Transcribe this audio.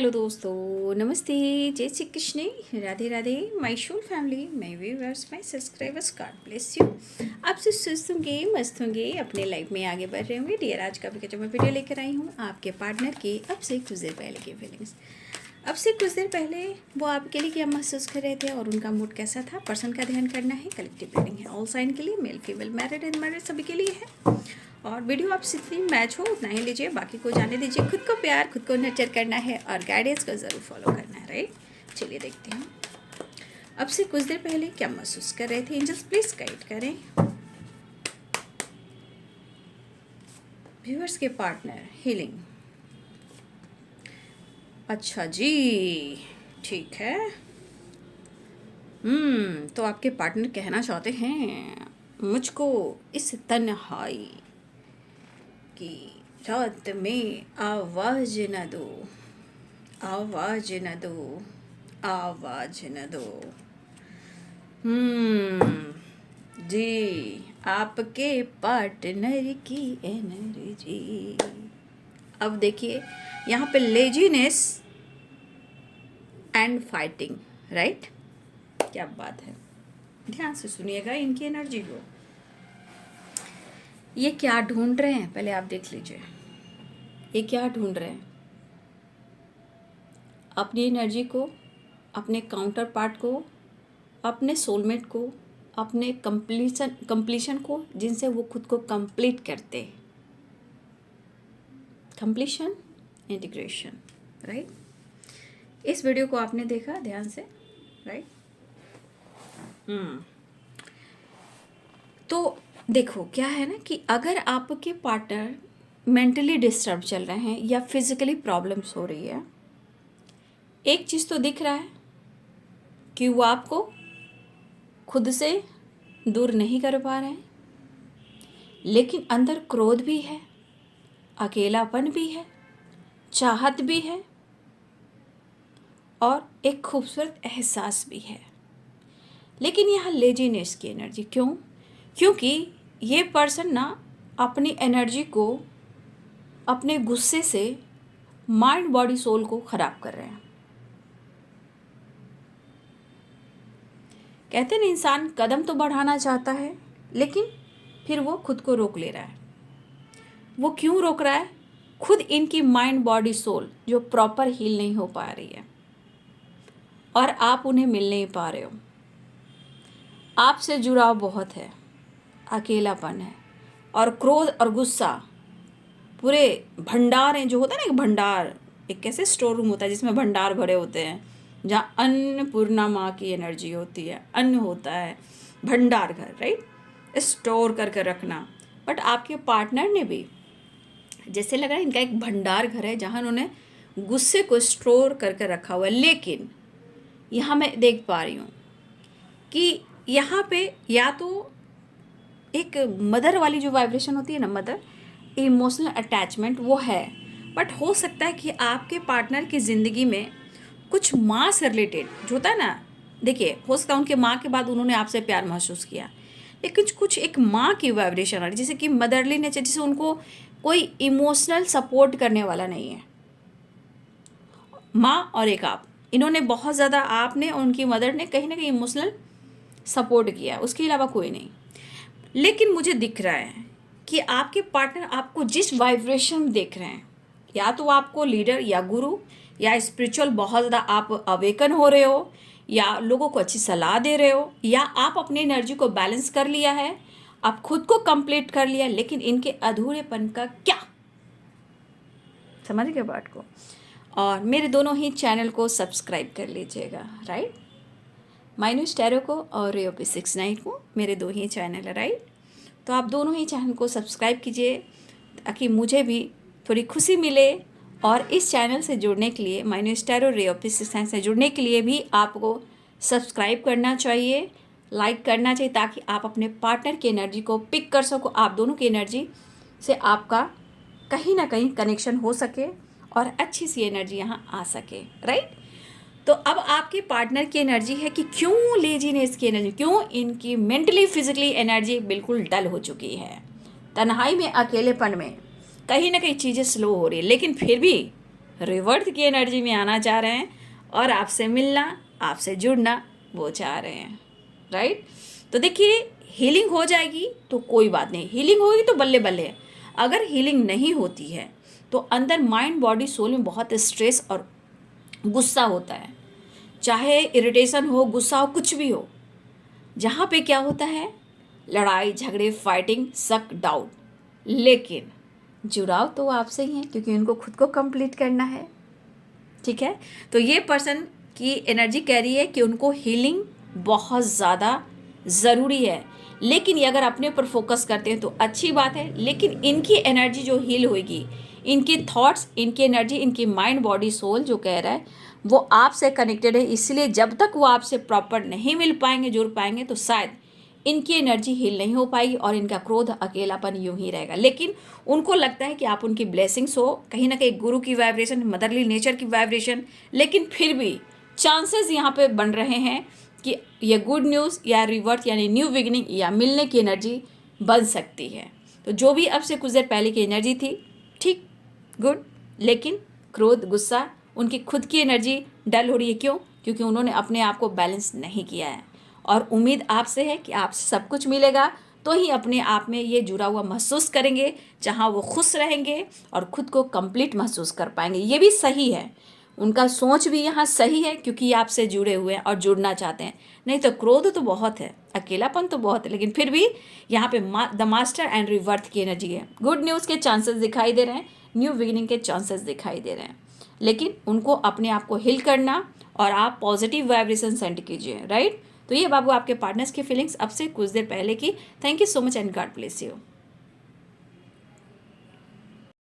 Hello दोस्तों, नमस्ते, जय Shri Krishna, Radhe Radhe. My whole family, my viewers, my subscribers, God bless you. आप सब सुस्त होंगे, मस्त होंगे, अपने लाइफ में आगे बढ़ रहे होंगे। डियर, आज का भी जो मैं वीडियो लेकर आई हूँ आपके पार्टनर के अब से कुछ देर पहले की फीलिंग्स। अब से कुछ देर पहले वो आपके लिए क्या महसूस कर रहे थे और उनका मूड कैसा था, पर्सन का ध्यान करना है। कलेक्टिव रीडिंग है, ऑल साइन के लिए, मेल फीमेल, मैरिड अनमैरिड सभी के लिए है। और वीडियो आप जितनी मैच हो उतना ही लीजिए, बाकी को जाने दीजिए। खुद को प्यार, खुद को नर्चर करना है और गाइडेंस को ज़रूर फॉलो करना है, राइट। चलिए देखते हैं अब से कुछ देर पहले क्या महसूस कर रहे थे। एंजल्स प्लीज गाइड करें। व्यूअर्स के पार्टनर हीलिंग। अच्छा जी, ठीक है। तो आपके पार्टनर कहना चाहते हैं मुझको इस तन्हाई की रात में आवाज न दो, आवाज न दो, आवाज न दो। जी, आपके पार्टनर की एनर्जी। अब देखिए यहाँ पे लेजीनेस एंड फाइटिंग, राइट। क्या बात है, ध्यान से सुनिएगा इनकी एनर्जी को। ये क्या ढूंढ रहे हैं पहले आप देख लीजिए। ये क्या ढूंढ रहे हैं? अपनी एनर्जी को, अपने काउंटर पार्ट को, अपने सोलमेट को, अपने कंप्लीशन को, जिनसे वो खुद को कंप्लीट करते। Completion, integration, right. इस वीडियो को आपने देखा ध्यान से, राइट। तो देखो क्या है ना कि अगर आपके पार्टनर मेंटली डिस्टर्ब चल रहे हैं या फिजिकली प्रॉब्लम्स हो रही है, एक चीज़ तो दिख रहा है कि वो आपको खुद से दूर नहीं कर पा रहे हैं, लेकिन अंदर क्रोध भी है, अकेलापन भी है, चाहत भी है और एक खूबसूरत एहसास भी है। लेकिन यहाँ लेजीनेस की एनर्जी क्यों? क्योंकि ये पर्सन ना अपनी एनर्जी को अपने गुस्से से माइंड बॉडी सोल को खराब कर रहे हैं। कहते हैं ना, इंसान कदम तो बढ़ाना चाहता है लेकिन फिर वो खुद को रोक ले रहा है। वो क्यों रोक रहा है? खुद इनकी माइंड बॉडी सोल जो प्रॉपर हील नहीं हो पा रही है और आप उन्हें मिल नहीं पा रहे हो। आपसे जुड़ाव बहुत है, अकेलापन है और क्रोध और गुस्सा पूरे भंडार हैं। जो होता है ना, एक भंडार, एक कैसे स्टोर रूम होता है जिसमें भंडार भरे होते हैं, जहाँ अन्नपूर्णा माँ की एनर्जी होती है, अन्न होता है, भंडार घर, राइट, स्टोर करके रखना। बट आपके पार्टनर ने भी जैसे लगा इनका एक भंडार घर है जहाँ उन्होंने गुस्से को स्टोर करके रखा हुआ है। लेकिन यहाँ मैं देख पा रही हूँ कि यहाँ पे या तो एक मदर वाली जो वाइब्रेशन होती है ना, मदर इमोशनल अटैचमेंट वो है। बट हो सकता है कि आपके पार्टनर की ज़िंदगी में कुछ माँ से रिलेटेड जो होता है ना, देखिए हो सकता है उनके माँ के बाद उन्होंने आपसे प्यार महसूस किया, लेकिन कुछ एक माँ की वाइब्रेशन आ रही, जैसे कि मदरली नेचर, जिसे उनको कोई इमोशनल सपोर्ट करने वाला नहीं है। माँ और एक आप, इन्होंने बहुत ज़्यादा, आपने और उनकी मदर ने कहीं ना कहीं इमोशनल सपोर्ट किया, उसके अलावा कोई नहीं। लेकिन मुझे दिख रहा है कि आपके पार्टनर आपको जिस वाइब्रेशन देख रहे हैं, या तो आपको लीडर या गुरु या स्पिरिचुअल बहुत ज़्यादा आप अवेकन हो रहे हो, या लोगों को अच्छी सलाह दे रहे हो, या आप अपनी एनर्जी को बैलेंस कर लिया है, आप खुद को कंप्लीट कर लिया, लेकिन इनके अधूरेपन का क्या, समझ गए बात को। और मेरे दोनों ही चैनल को सब्सक्राइब कर लीजिएगा, राइट। माइनस टैरो को और रेओपी 69 को, मेरे दो ही चैनल है, राइट। तो आप दोनों ही चैनल को सब्सक्राइब कीजिए ताकि मुझे भी थोड़ी खुशी मिले। और इस चैनल से जुड़ने के लिए, माइनस टैरो रेओपी 69 से जुड़ने के लिए भी आपको सब्सक्राइब करना चाहिए, लाइक करना चाहिए, ताकि आप अपने पार्टनर की एनर्जी को पिक कर सको। आप दोनों की एनर्जी से आपका कहीं ना कहीं कनेक्शन हो सके और अच्छी सी एनर्जी यहाँ आ सके, राइट। तो अब आपके पार्टनर की एनर्जी है कि क्यों लेजीनेस की एनर्जी, क्यों इनकी मेंटली फिजिकली एनर्जी बिल्कुल डल हो चुकी है। तन्हाई में, अकेलेपन में कहीं ना कहीं चीज़ें स्लो हो रही है, लेकिन फिर भी रिवर्थ की एनर्जी में आना चाह रहे हैं और आपसे मिलना, आपसे जुड़ना वो चाह रहे हैं, राइट। तो देखिए, हीलिंग हो जाएगी तो कोई बात नहीं, हीलिंग होगी तो बल्ले बल्ले है। अगर हीलिंग नहीं होती है तो अंदर माइंड बॉडी सोल में बहुत स्ट्रेस और गुस्सा होता है, चाहे इरिटेशन हो, गुस्सा हो, कुछ भी हो। जहाँ पे क्या होता है, लड़ाई झगड़े, फाइटिंग, शक, डाउट। लेकिन जुड़ाव तो आपसे ही है, क्योंकि उनको खुद को कंप्लीट करना है, ठीक है। तो ये पर्सन की एनर्जी कह रही है कि उनको हीलिंग बहुत ज़्यादा ज़रूरी है। लेकिन ये अगर अपने ऊपर फोकस करते हैं तो अच्छी बात है, लेकिन इनकी एनर्जी जो हील होगी, इनके थॉट्स, इनकी एनर्जी, इनकी माइंड बॉडी सोल जो कह रहा है वो आपसे कनेक्टेड है। इसलिए जब तक वो आपसे प्रॉपर नहीं मिल पाएंगे, जुड़ पाएंगे, तो शायद इनकी एनर्जी हील नहीं हो पाएगी और इनका क्रोध, अकेलापन यूं ही रहेगा। लेकिन उनको लगता है कि आप उनकी ब्लेसिंग्स हो, कहीं ना कहीं गुरु की वाइब्रेशन, मदरली नेचर की वाइब्रेशन। लेकिन फिर भी चांसेस यहाँ पे बन रहे हैं कि ये गुड न्यूज़ या रिवर्थ यानी न्यू बिगिनिंग या मिलने की एनर्जी बन सकती है। तो जो भी अब से कुछ देर पहले की एनर्जी थी, ठीक, गुड, लेकिन क्रोध, गुस्सा, उनकी खुद की एनर्जी डल हो रही है। क्यों? क्योंकि उन्होंने अपने आप को बैलेंस नहीं किया है। और उम्मीद आपसे है कि आपसे सब कुछ मिलेगा, तो ही अपने आप में ये जुड़ा हुआ महसूस करेंगे, जहाँ वो खुश रहेंगे और खुद को कंप्लीट महसूस कर पाएंगे। ये भी सही है, उनका सोच भी यहाँ सही है, क्योंकि ये आपसे जुड़े हुए हैं और जुड़ना चाहते हैं। नहीं तो क्रोध तो बहुत है, अकेलापन तो बहुत है, लेकिन फिर भी यहाँ पे द मास्टर एंड रिवर्थ की एनर्जी है। गुड न्यूज़ के चांसेस दिखाई दे रहे हैं, न्यू बिगिनिंग के चांसेस दिखाई दे रहे हैं। लेकिन उनको अपने आप को हिल करना और आप पॉजिटिव वाइब्रेशन सेंड कीजिए, राइट। तो ये बाबू आपके पार्टनर्स की फीलिंग्स अब से कुछ देर पहले की। Thank you so much and God bless you.